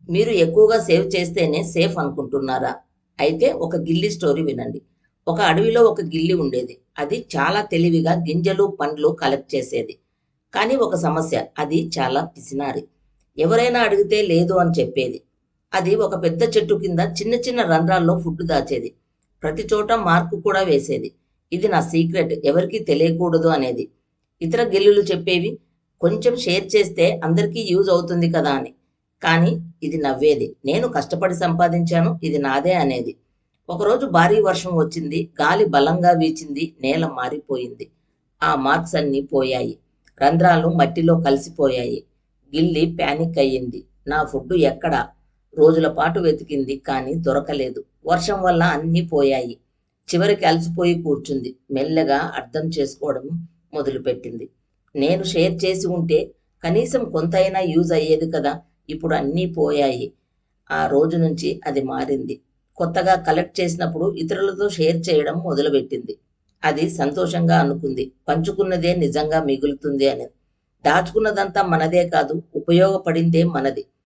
మీరు ఎక్కువగా సేవ్ చేస్తేనే సేఫ్ అనుకుంటున్నారా? అయితే ఒక గిల్లి స్టోరీ వినండి. ఒక అడవిలో ఒక గిల్లి ఉండేది. అది చాలా తెలివిగా గింజలు, పండ్లు కలెక్ట్ చేసేది. కానీ ఒక సమస్య, అది చాలా పిసినారి. ఎవరైనా అడిగితే లేదు అని చెప్పేది. అది ఒక పెద్ద చెట్టు కింద చిన్న చిన్న రంధ్రాల్లో ఫుడ్ దాచేది. ప్రతి చోట మార్కు కూడా వేసేది. ఇది నా సీక్రెట్, ఎవరికీ తెలియకూడదు అనేది. ఇతర గిల్లులు చెప్పేవి, కొంచెం షేర్ చేస్తే అందరికీ యూజ్ అవుతుంది కదా అని. కానీ ఇది నవ్వేది. నేను కష్టపడి సంపాదించాను, ఇది నాదే అనేది. ఒకరోజు భారీ వర్షం వచ్చింది. గాలి బలంగా వీచింది. నేల మారిపోయింది. ఆ మార్క్స్ అన్నీ పోయాయి. రంధ్రాలు మట్టిలో కలిసిపోయాయి. గిల్లి పానిక్ అయ్యింది. నా ఫుడ్ ఎక్కడా? రోజుల పాటు వెతికింది, కానీ దొరకలేదు. వర్షం వల్ల అన్నీ పోయాయి. చివరికి అలసిపోయి కూర్చుంది. మెల్లగా అర్థం చేసుకోవడం మొదలుపెట్టింది. నేను షేర్ చేసి ఉంటే కనీసం కొంతైనా యూజ్ అయ్యేది కదా! ఇప్పుడు అన్నీ పోయాయి. ఆ రోజు నుంచి అది మారింది. కొత్తగా కలెక్ట్ చేసినప్పుడు ఇతరులతో షేర్ చేయడం మొదలుపెట్టింది. అది సంతోషంగా అనుకుంది. పంచుకున్నదే నిజంగా మిగులుతుంది అని. దాచుకున్నదంతా మనదే కాదు, ఉపయోగపడిందే మనది.